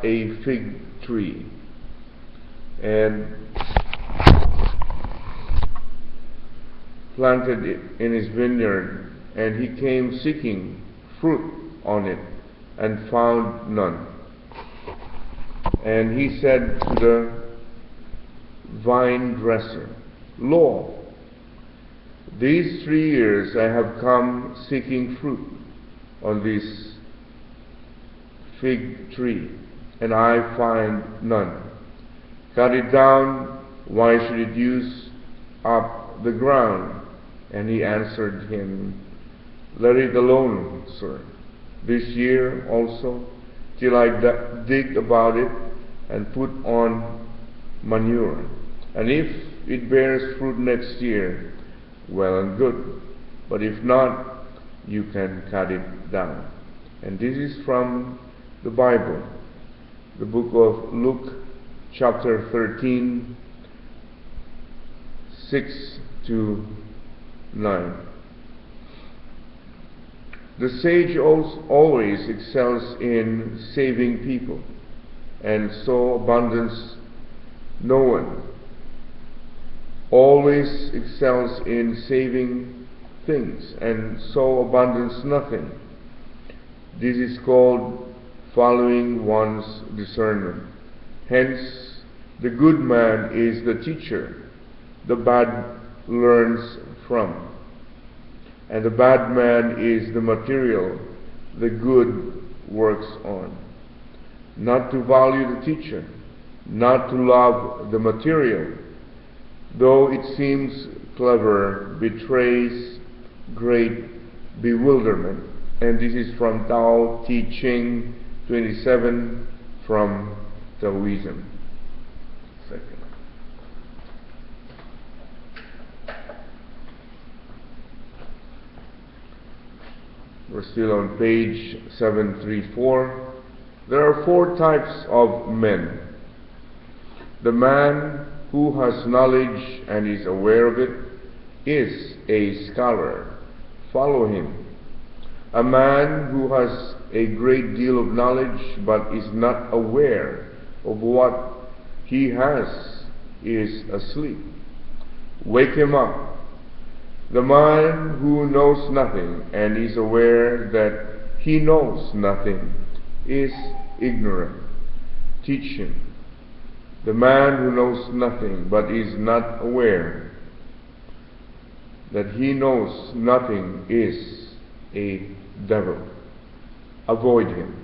a fig tree and planted it in his vineyard, and he came seeking fruit on it and found none. And he said to the vine dresser, Lord, these 3 years I have come seeking fruit on this fig tree, and I find none. Cut it down, why should it use up the ground? And he answered him, Let it alone, sir, this year also, till I dig about it and put on manure. And if it bears fruit next year, well and good. But if not, you can cut it down. And this is from the Bible, the book of Luke, chapter 13, 6 to 9. The sage always excels in saving people, and so abundance no one. Always excels in saving things, and so abundance nothing. This is called following one's discernment. Hence, the good man is the teacher, the bad learns from. And the bad man is the material, the good works on. Not to value the teacher, not to love the material, though it seems clever, betrays great bewilderment. And this is from Tao Te Ching 27 from Taoism. Second. We're still on page 734. There are 4 types of men. The man who has knowledge and is aware of it is a scholar. Follow him. A man who has a great deal of knowledge but is not aware of what he has is asleep. Wake him up. The man who knows nothing and is aware that he knows nothing is ignorant. Teach him. The man who knows nothing but is not aware that he knows nothing is a devil. Avoid him.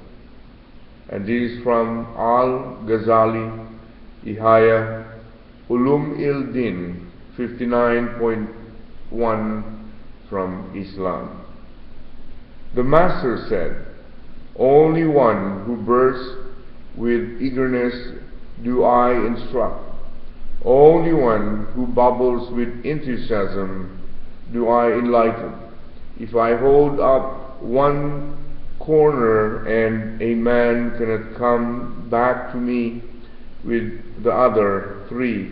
And this is from Al-Ghazali, Ihya Ulum-il-Din 59.1 from Islam. The Master said, Only one who bursts with eagerness do I instruct. Only one who bubbles with enthusiasm do I enlighten. If I hold up one corner and a man cannot come back to me with the other 3,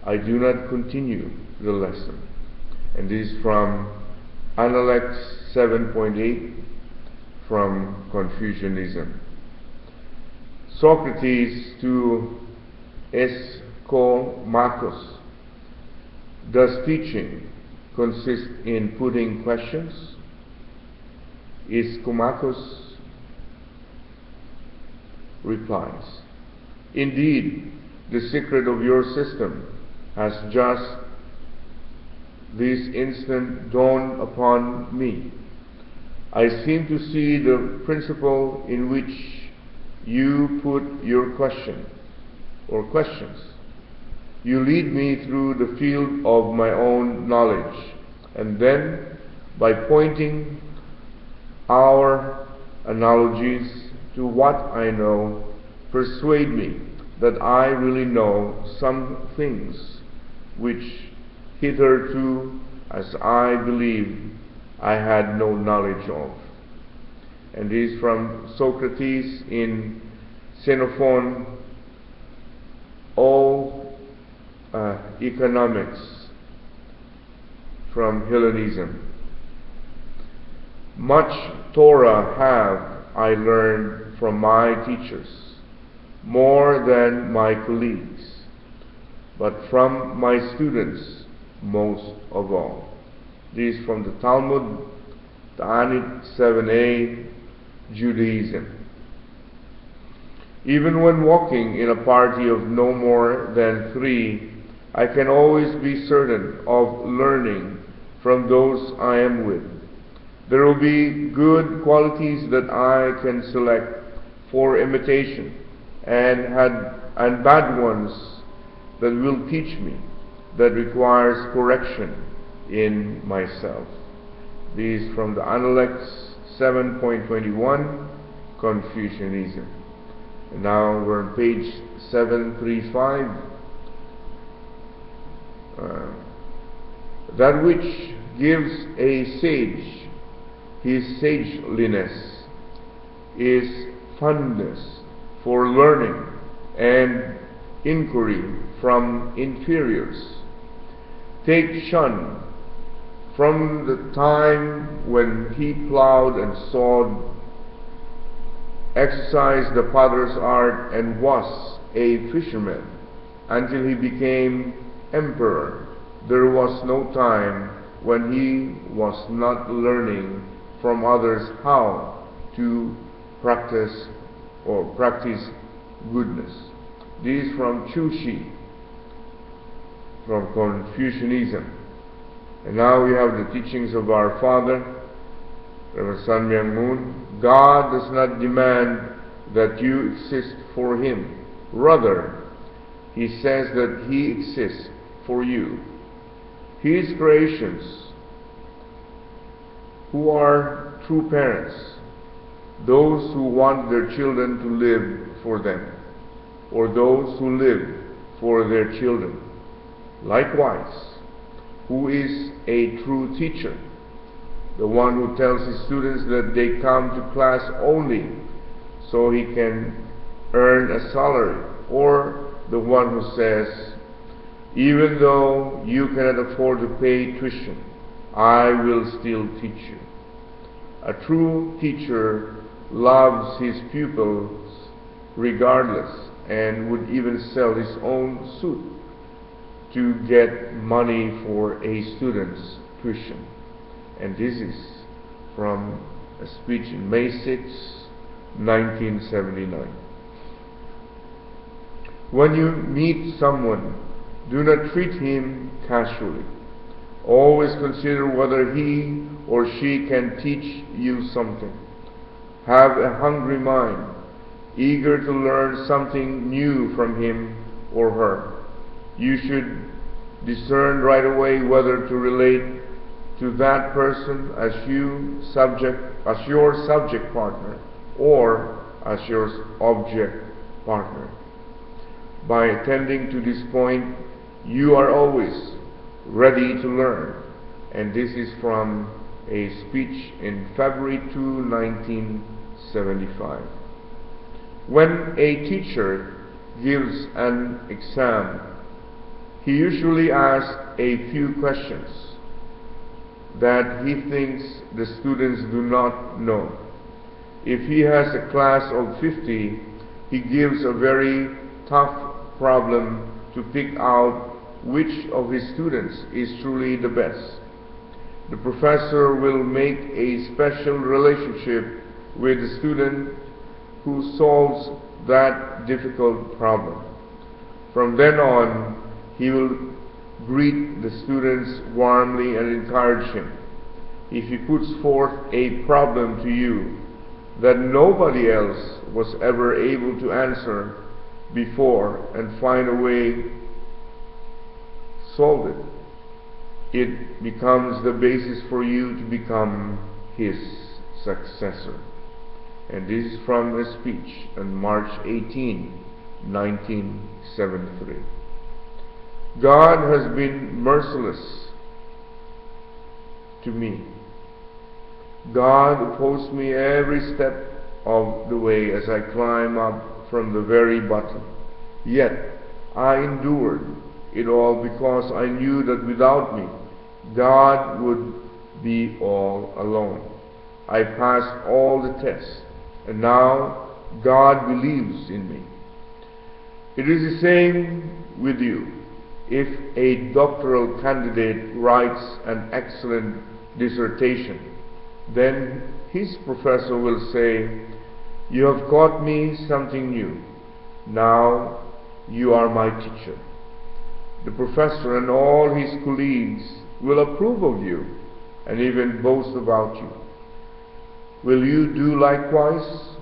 I do not continue the lesson. And this is from Analect 7.8 from Confucianism. Socrates to Eschomachus. Does teaching consist in putting questions? Eschomachus replies, Indeed, the secret of your system has just this instant dawned upon me. I seem to see the principle in which you put your question or questions. You lead me through the field of my own knowledge, and then, by pointing our analogies to what I know, persuade me that I really know some things which hitherto, as I believed, I had no knowledge of. And this is from Socrates in Xenophon, Economics from Hellenism. Much Torah have I learned from my teachers, more than my colleagues, but from my students most of all. This is from the Talmud, Ta'anit 7a, Judaism. Even when walking in a party of no more than 3, I can always be certain of learning from those I am with. There will be good qualities that I can select for imitation, and bad ones that will teach me, that requires correction in myself. These from the Analects 7.21, Confucianism. And now we're on page 735. That which gives a sage his sageliness is fondness for learning and inquiry from inferiors. Take Shun from the time when he plowed and sowed, exercised the potter's art, and was a fisherman until he became emperor. There was no time when he was not learning from others how to practice goodness. These from Chu Shi, from Confucianism. And now we have the teachings of our Father, Reverend Sun Myung Moon. God does not demand that you exist for Him. Rather, He says that He exists for you. His creations, who are true parents, those who want their children to live for them, or those who live for their children. Likewise, who is a true teacher? The one who tells his students that they come to class only so he can earn a salary, or the one who says, even though you cannot afford to pay tuition, I will still teach you. A true teacher loves his pupils regardless, and would even sell his own suit to get money for a student's tuition. And this is from a speech in May 6, 1979. When you meet someone, do not treat him casually. Always consider whether he or she can teach you something. Have a hungry mind, eager to learn something new from him or her. You should discern right away whether to relate to that person as your subject partner, or as your object partner. By attending to this point, you are always ready to learn. And this is from a speech in February 2, 1975. When a teacher gives an exam, he usually asks a few questions that he thinks the students do not know. If he has a class of 50, he gives a very tough problem to pick out which of his students is truly the best. The professor will make a special relationship with the student who solves that difficult problem. From then on, he will greet the students warmly and encourage him. If he puts forth a problem to you that nobody else was ever able to answer before and find a way to solve it, it becomes the basis for you to become his successor. And this is from a speech on March 18, 1973. God has been merciless to me. God opposed me every step of the way as I climb up from the very bottom. Yet I endured it all because I knew that without me, God would be all alone. I passed all the tests, and now God believes in me. It is the same with you. If a doctoral candidate writes an excellent dissertation, then his professor will say, "You have taught me something new. Now you are my teacher." The professor and all his colleagues will approve of you and even boast about you. Will you do likewise?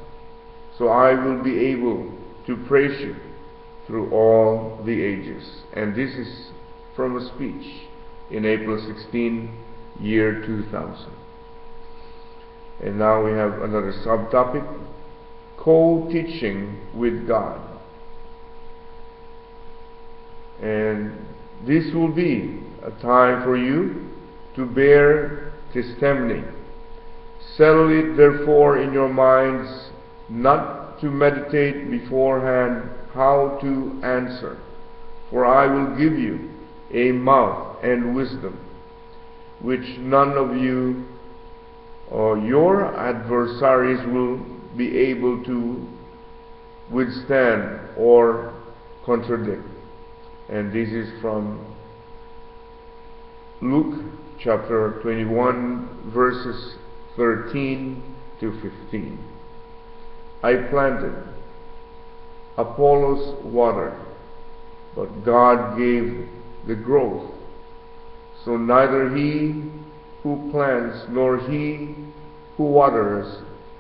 So I will be able to praise you through all the ages. And this is from a speech in April 16, year 2000. And now we have another subtopic, co-teaching with God. And this will be a time for you to bear testimony. Settle it therefore in your minds not to meditate beforehand how to answer, for I will give you a mouth and wisdom, which none of you or your adversaries will be able to withstand or contradict. And this is from Luke chapter 21, verses 13 to 15. I planted, Apollos watered, but God gave the growth. So neither he who plants nor he who waters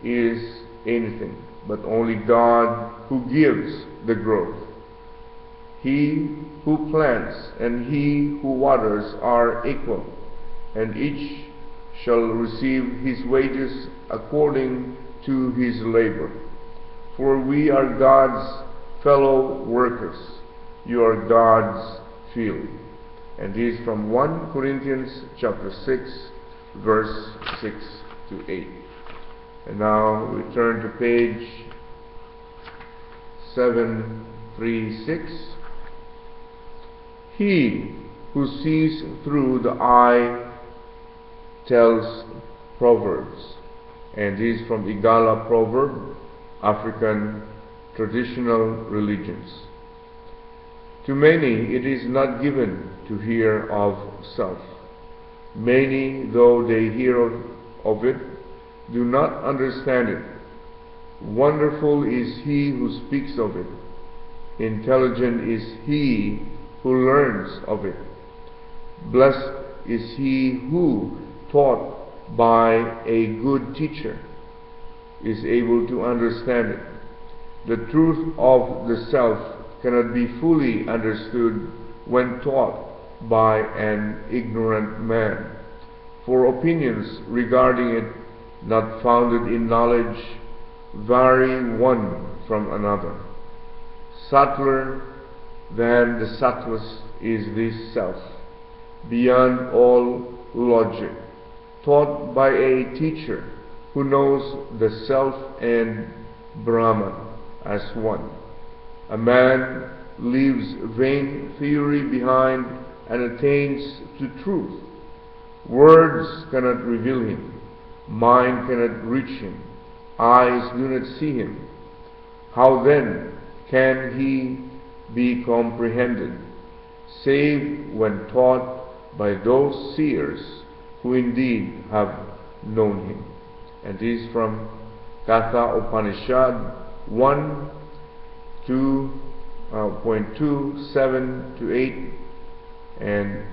is anything, but only God who gives the growth. He who plants and he who waters are equal, and each shall receive his wages according to his labor. For we are God's fellow workers. You are God's field. And this is from 1 Corinthians chapter 6, verse 6 to 8. And now we turn to page 736. He who sees through the eye tells proverbs. And this is from Igala proverb, African traditional religions. To many it is not given to hear of self. Many, though they hear of it, do not understand it. Wonderful is he who speaks of it. Intelligent is he who learns of it. Blessed is he who, taught by a good teacher, is able to understand it. The truth of the self cannot be fully understood when taught by an ignorant man. For opinions regarding it, not founded in knowledge, vary one from another. Subtler than the subtlest is this self, beyond all logic, taught by a teacher who knows the self and Brahman as one. A man leaves vain theory behind and attains to truth. Words cannot reveal him. Mind cannot reach him. Eyes do not see him. How then can he be comprehended, save when taught by those seers who indeed have known him? And this is from Katha Upanishad 1, 2.2, 7 to 8, and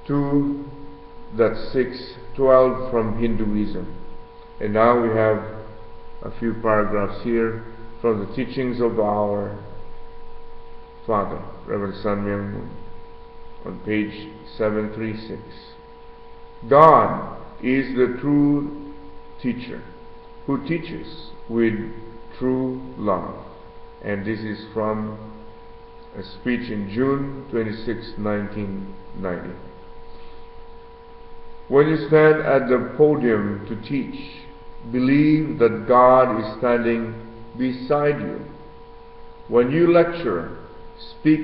2.6, 12 from Hinduism. And now we have a few paragraphs here from the teachings of our Father, Reverend Sun Myung Moon, on page 736. God is the true teacher who teaches with true love. And this is from a speech in June 26, 1990. When you stand at the podium to teach, believe that God is standing beside you. When you lecture, speak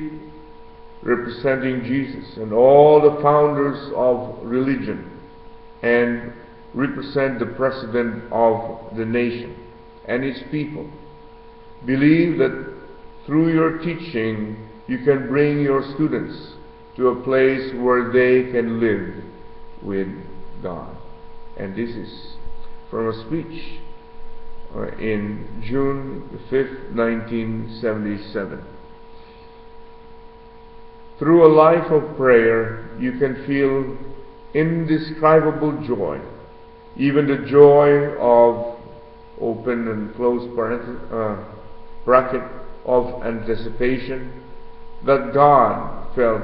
representing Jesus and all the founders of religion, and represent the President of the nation and its people. Believe that through your teaching, you can bring your students to a place where they can live with God. And this is from a speech in June 5th, 1977. Through a life of prayer, you can feel indescribable joy, even the joy of open and close bracket of anticipation that God felt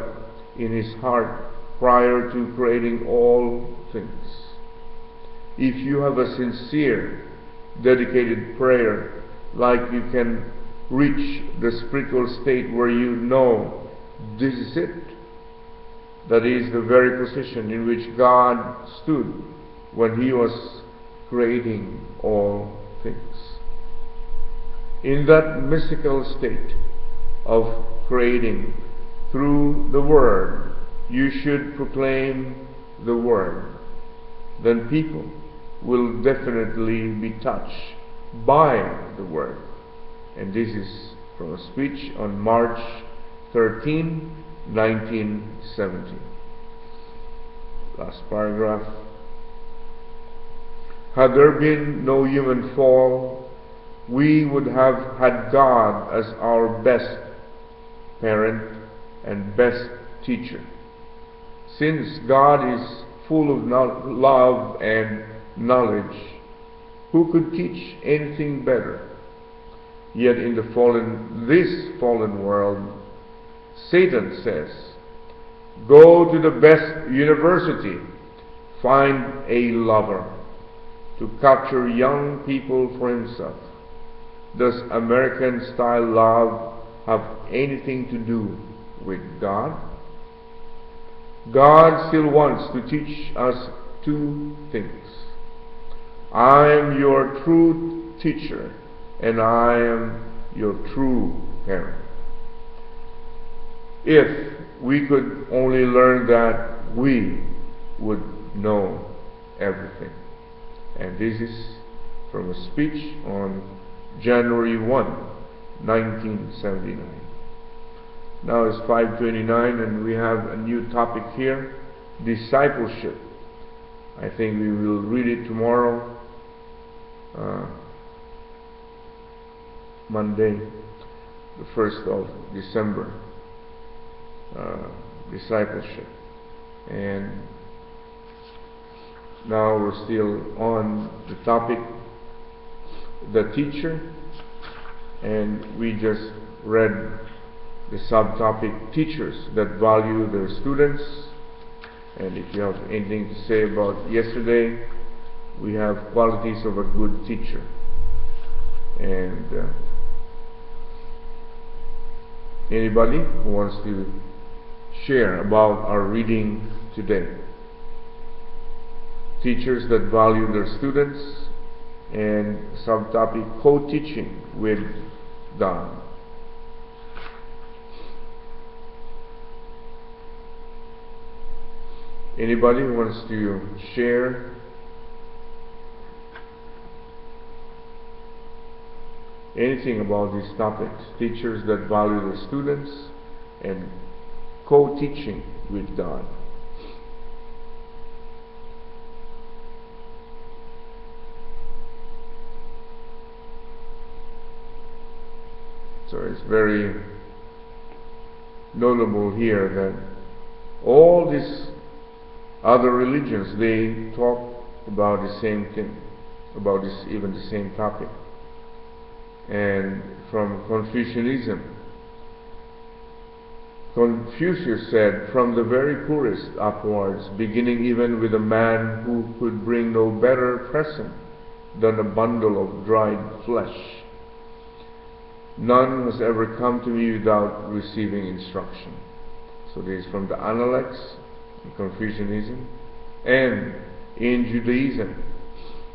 in His heart prior to creating all things. If you have a sincere, dedicated prayer, like you can reach the spiritual state where you know this is it, that is the very position in which God stood when He was creating all things. In that mystical state of creating through the Word, you should proclaim the Word. Then people will definitely be touched by the Word. And this is from a speech on March 13, 1970. Last paragraph. Had there been no human fall, we would have had God as our best parent and best teacher. Since God is full of love and knowledge, who could teach anything better? Yet in this fallen world, Satan says, go to the best university, find a lover to capture young people for himself. Does American-style love have anything to do with God? God still wants to teach us two things. I am your true teacher, and I am your true parent. If we could only learn that, we would know everything. And this is from a speech on January 1, 1979. Now it's 5:29 and we have a new topic here, discipleship. I think we will read it tomorrow, Monday, the 1st of December. Discipleship. And now we're still on the topic, the teacher, and we just read the subtopic, teachers that value their students. And if you have anything to say about yesterday, we have qualities of a good teacher. And anybody who wants to share about our reading today? Teachers that value their students, and subtopic, co-teaching with God. Anybody who wants to share anything about these topics? Teachers that value their students and co-teaching with God. So it's very notable here that all these other religions, they talk about the same thing, about this, even the same topic. And from Confucianism, Confucius said, from the very poorest upwards, beginning even with a man who could bring no better present than a bundle of dried flesh, none has ever come to me without receiving instruction. So this is from the Analects in Confucianism. And in Judaism,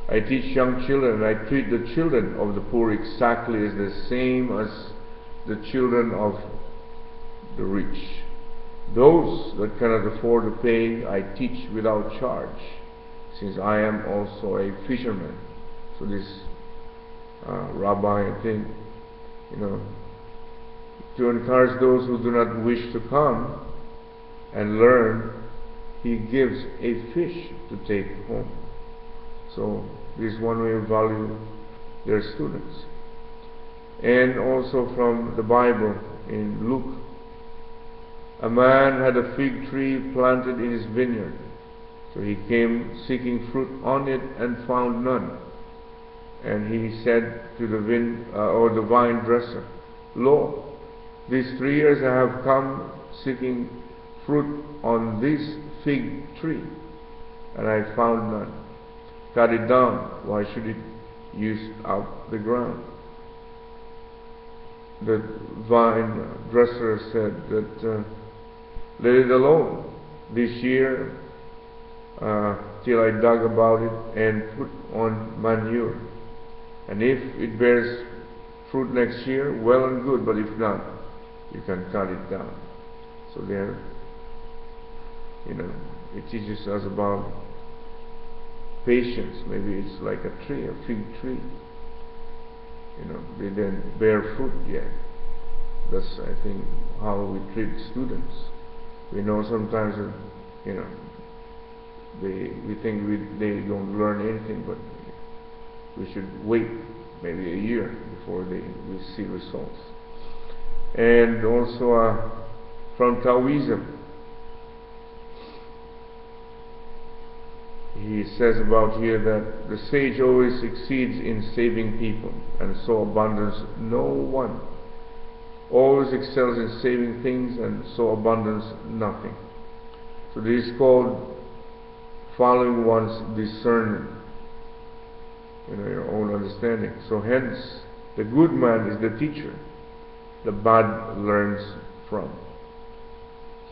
I teach young children, and I treat the children of the poor exactly as the same as the children of the rich. Those that cannot afford to pay, I teach without charge, since I am also a fisherman. So this rabbi, I think, to encourage those who do not wish to come and learn, he gives a fish to take home. So this is one way to value their students. And also from the Bible in Luke, a man had a fig tree planted in his vineyard. So he came seeking fruit on it and found none. And he said to the vine dresser, Lo, these 3 years I have come seeking fruit on this fig tree, and I found none. Cut it down. Why should it use up the ground? The vine dresser said that let it alone this year till I dug about it and put on manure. And if it bears fruit next year, well and good, but if not, you can cut it down. So there, it teaches us about patience. Maybe it's like a tree, a fig tree. They didn't bear fruit yet. That's, I think, how we treat students. We know sometimes that, we think they don't learn anything, but we should wait maybe a year before we see results. And also from Taoism, he says about here that the sage always succeeds in saving people, and so abundance no one. Always excels in saving things, and so abundance nothing. So this is called following one's discernment, your own understanding. So hence, the good man is the teacher, the bad learns from.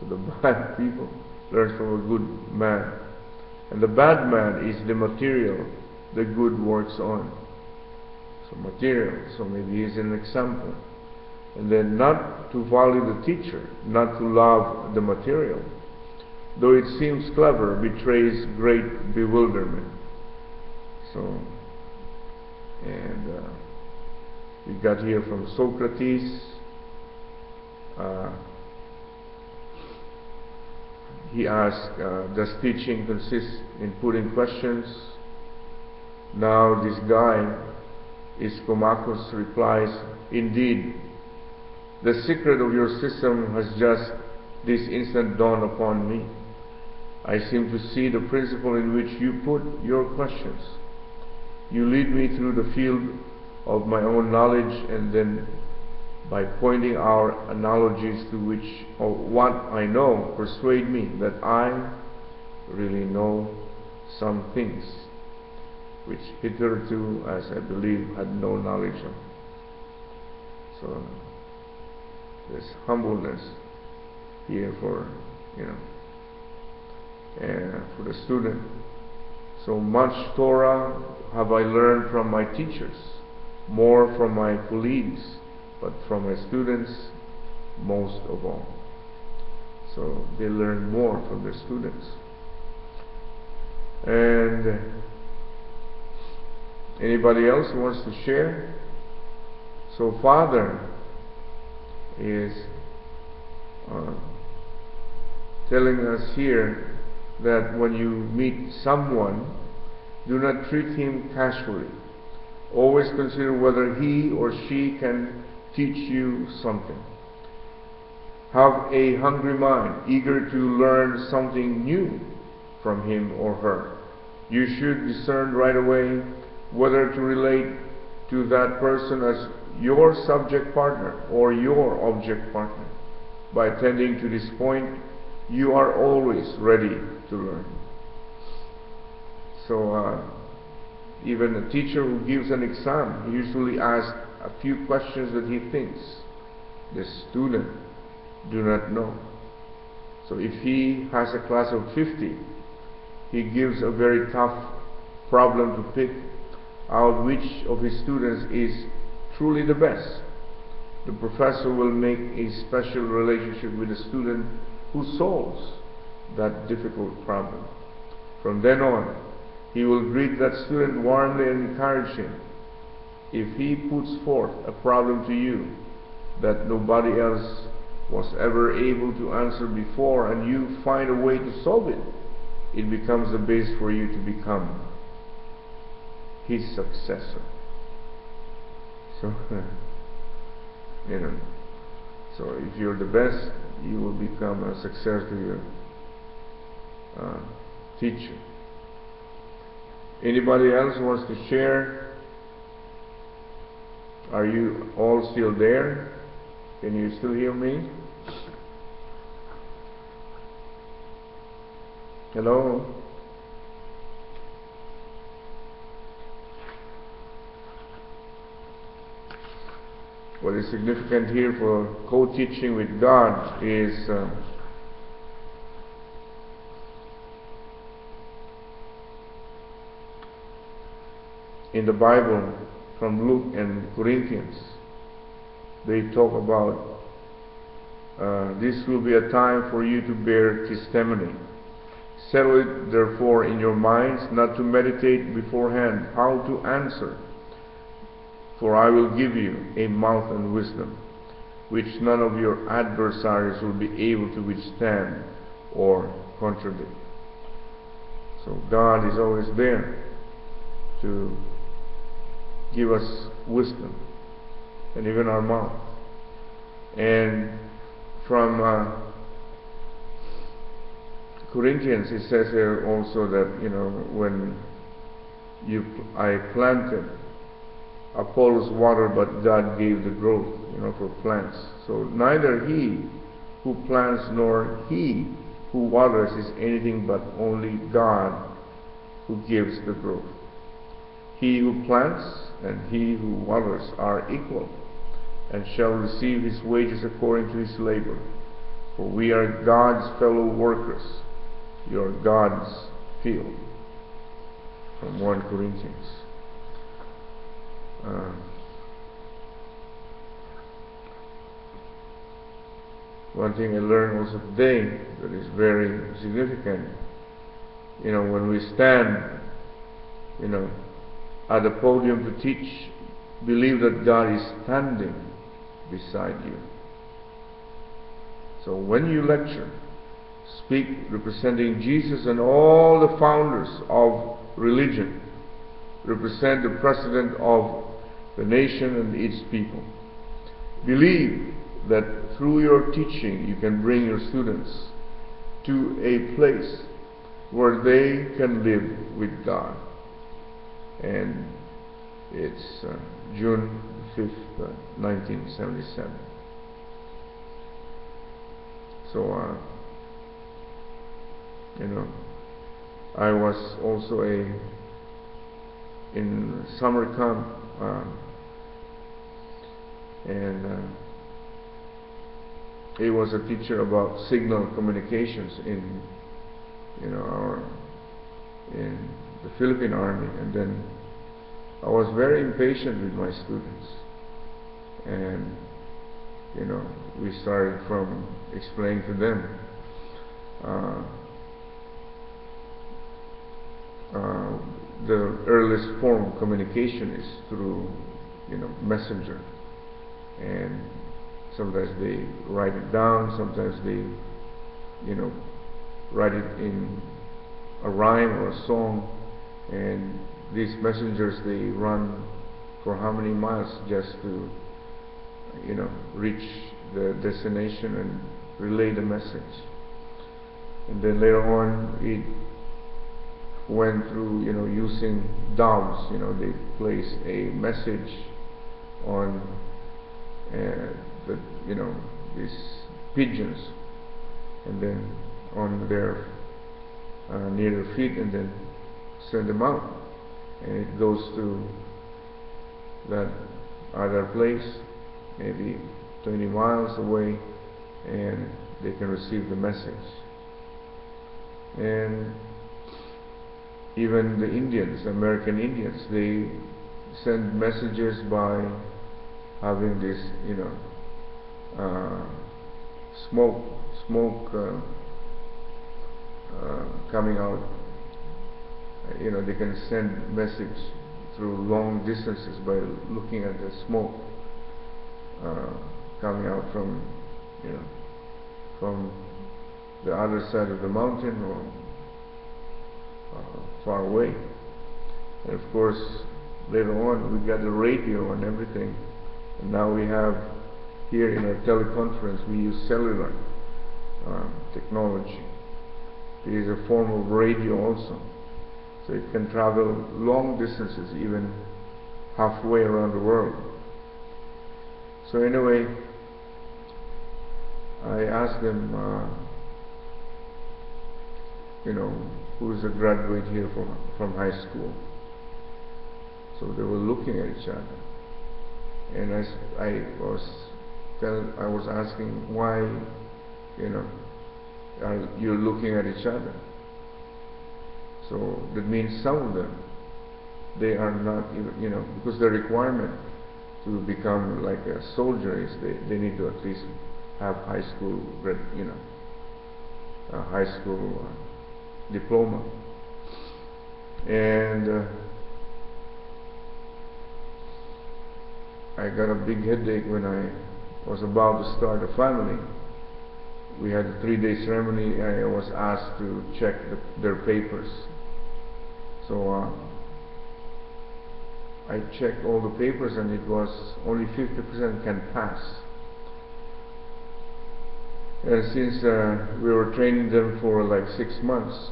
So the bad people learn from a good man. And the bad man is the material the good works on. So material, so maybe he's an example. And then not to value the teacher, not to love the material, though it seems clever, betrays great bewilderment. So, and we got here from Socrates. He asked, does teaching consist in putting questions? Now this guy, Ischomachus, replies, indeed, the secret of your system has just this instant dawned upon me. I seem to see the principle in which you put your questions. You lead me through the field of my own knowledge, and then by pointing our analogies to which or what I know, persuade me that I really know some things which hitherto, as I believe, had no knowledge of. So this humbleness here for for the student. So much Torah have I learned from my teachers, more from my colleagues, but from my students most of all. So they learn more from their students. And anybody else who wants to share? So Father is telling us here that when you meet someone, do not treat him casually. Always consider whether he or she can teach you something. Have a hungry mind, eager to learn something new from him or her. You should discern right away whether to relate to that person as your subject partner or your object partner. By attending to this point, you are always ready to learn. So even a teacher who gives an exam usually asks a few questions that he thinks the student do not know. So if he has a class of 50, he gives a very tough problem to pick out which of his students is truly the best. The professor will make a special relationship with the student who solves that difficult problem. From then on, he will greet that student warmly and encourage him. If he puts forth a problem to you, that nobody else was ever able to answer before, and you find a way to solve it, it becomes the base for you to become his successor. So, so if you're the best, you will become a successor to your teacher. Anybody else wants to share? Are you all still there? Can you still hear me? Hello? What is significant here for co-teaching with God is in the Bible, from Luke and Corinthians, they talk about this will be a time for you to bear testimony. Settle it therefore in your minds, not to meditate beforehand how to answer. For I will give you a mouth and wisdom, which none of your adversaries will be able to withstand or contradict. So God is always there to give us wisdom, and even our mouth. And from Corinthians, it says here also that when I planted, Apollos watered, but God gave the growth, for plants. So neither he who plants nor he who waters is anything but only God who gives the growth. He who plants and he who waters are equal, and shall receive his wages according to his labor. For we are God's fellow workers. You are God's field. From 1 Corinthians. One thing I learned also today that is very significant, when we stand, at the podium to teach, believe that God is standing beside you. So when you lecture, speak representing Jesus and all the founders of religion, represent the president of the nation and its people. Believe that through your teaching you can bring your students to a place where they can live with God. And it's June 5th, 1977. So, I was also in summer camp, and he was a teacher about signal communications in the Philippine Army. And then I was very impatient with my students, and we started from explaining to them the earliest form of communication is through messenger, and sometimes they write it down, sometimes they write it in a rhyme or a song, and these messengers, they run for how many miles just to reach the destination and relay the message. And then later on it went through using doves. They place a message on these pigeons, and then on their near their feet, and then send them out, and it goes to that other place, maybe 20 miles away, and they can receive the message. And even the Indians, American Indians, they send messages by having this, smoke coming out. They can send message through long distances by looking at the smoke coming out from, from the other side of the mountain or far away. And of course, later on we got the radio and everything, and now we have here in our teleconference we use cellular technology. It is a form of radio also, so it can travel long distances, even halfway around the world. So anyway, I asked them, who's a graduate here from high school. So they were looking at each other, and I was asking, why, are you looking at each other? So that means some of them, they are not even, because the requirement to become like a soldier is they need to at least have high school, a high school diploma. And I got a big headache when I was about to start a family. We had a 3-day ceremony. I was asked to check their papers. So I checked all the papers, and it was only 50% can pass. And since we were training them for like 6 months,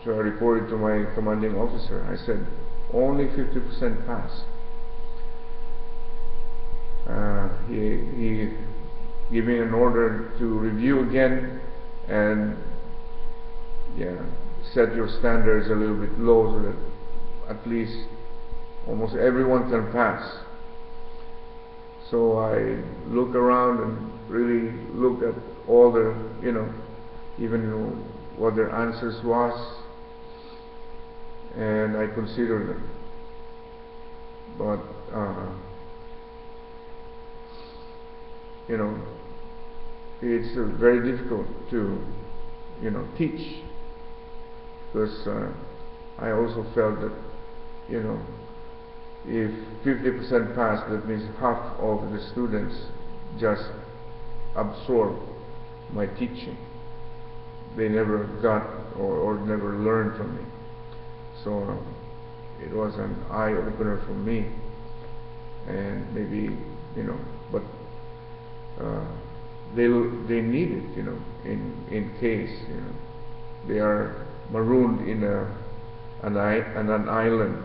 so I reported to my commanding officer. I said, only 50% pass. He gave me an order to review again and set your standards a little bit low so that at least almost everyone can pass. So I look around and really look at all the, even what their answers was, and I consider them. But it's very difficult to teach, because I also felt that if 50% pass, that means half of the students just absorb my teaching. They never got or never learned from me. So it was an eye-opener for me, and maybe but they need it, in case they are marooned in an island,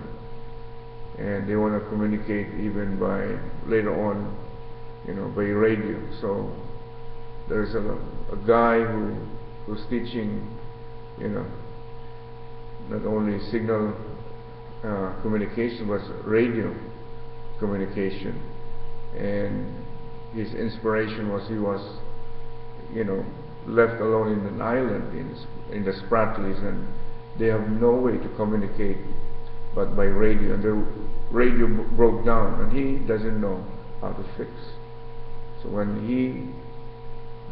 and they want to communicate even by later on, by radio. So there's a guy who's teaching, not only signal communication but radio communication, and his inspiration was he was left alone in an island in the Spratlys, and they have no way to communicate but by radio, and the radio broke down and he doesn't know how to fix. So when he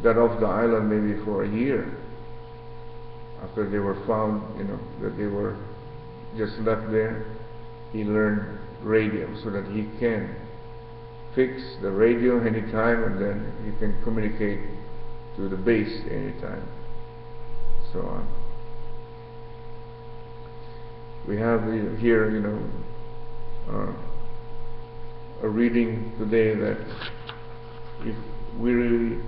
got off the island, maybe for a year after they were found, that they were just left there, he learned radio so that he can fix the radio anytime, and then he can communicate to the base anytime. So we have here, a reading today that if we really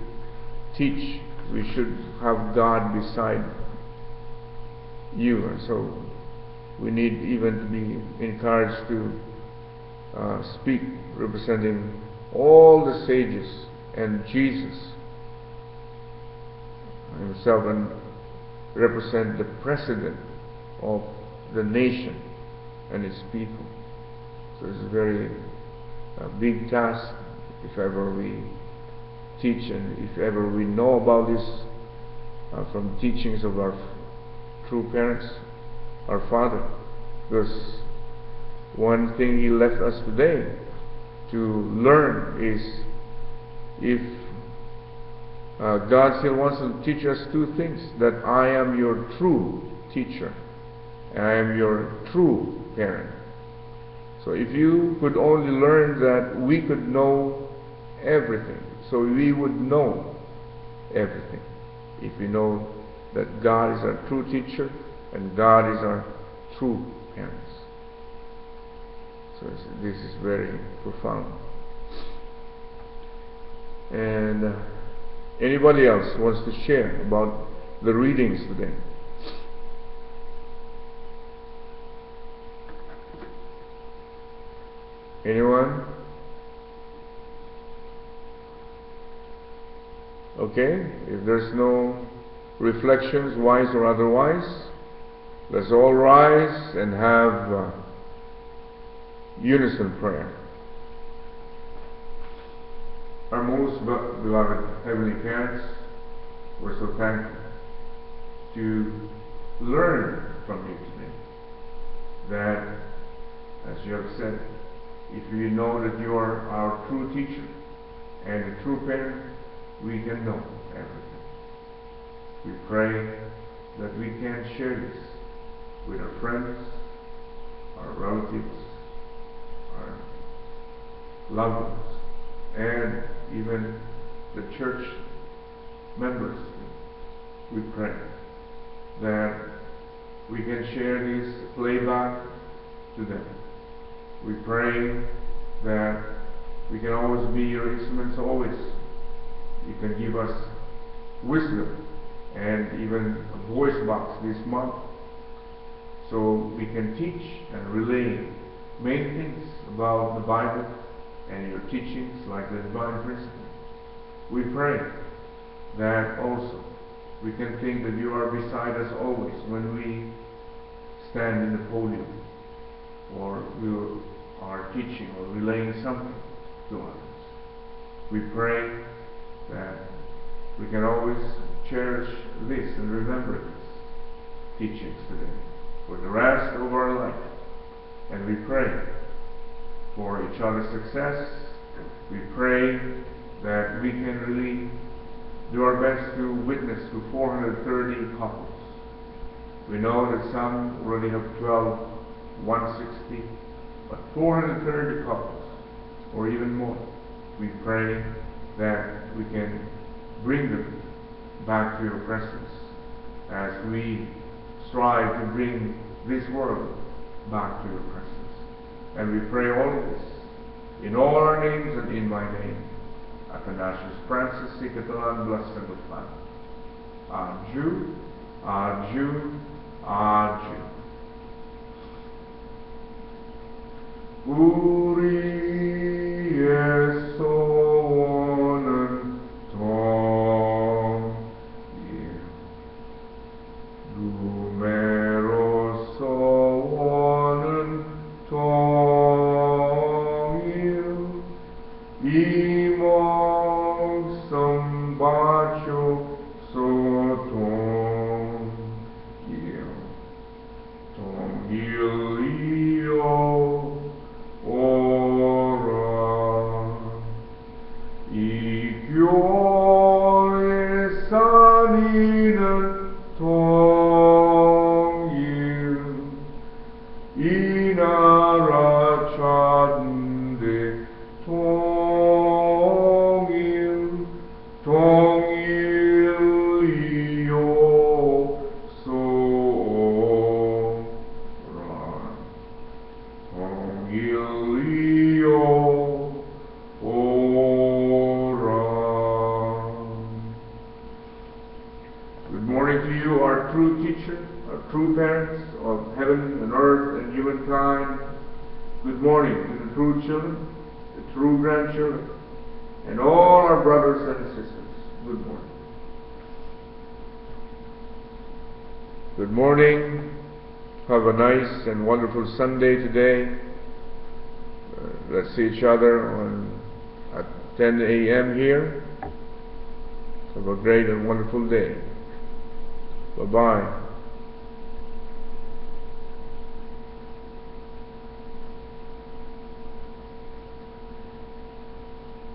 teach, we should have God beside you. And so we need even to be encouraged to speak representing all the sages and Jesus himself, and represent the president of the nation and its people. So it's a very big task if ever we teach, and if ever we know about this from teachings of our true parents, our Father. Because one thing He left us today to learn is, if God still wants to teach us 2 things: that I am your true teacher, and I am your true parent. So if you could only learn that, we could know everything. So we would know everything if we know that God is our true teacher and God is our true parents. So this is very profound. And anybody else wants to share about the readings today? Anyone? Okay, if there's no reflections, wise or otherwise, let's all rise and have unison prayer. Our most beloved Heavenly Parents, we're so thankful to learn from you today that, as you have said, if we know that you are our true teacher and a true parent, we can know everything. We pray that we can share this with our friends, our relatives, our loved ones, and even the church members. We pray that we can share this playback to them. We pray that we can always be your instruments, always. You can give us wisdom and even a voice box this month so we can teach and relay many things about the Bible and your teachings like the divine principle. We pray that also we can think that you are beside us always when we stand in the podium or we are teaching or relaying something to others. We pray that we can always cherish this and remember these teachings today for the rest of our life. And we pray for each other's success. We pray that we can really do our best to witness to 430 couples. We know that some already have 12, 160, but 430 couples or even more. We pray that we can bring them back to your presence as we strive to bring this world back to your presence. And we pray all of this in all our names and in my name. Athanasius Francis, si Catalan, blessed and with fun. Adieu, adieu, adieu. Uri esonen tom il numeros sonen tom il imog sambacho sotom il io ora igiole saninen tongil inarachadende tongil io sora tongil ora. Good morning to you, our true teacher, our true parents of heaven and earth and humankind. Good morning to the true children, the true grandchildren, and all our brothers and sisters. Good morning. Good morning. Have a nice and wonderful Sunday today. Let's see each other at 10 a.m. here. Have a great and wonderful day. Bye-bye.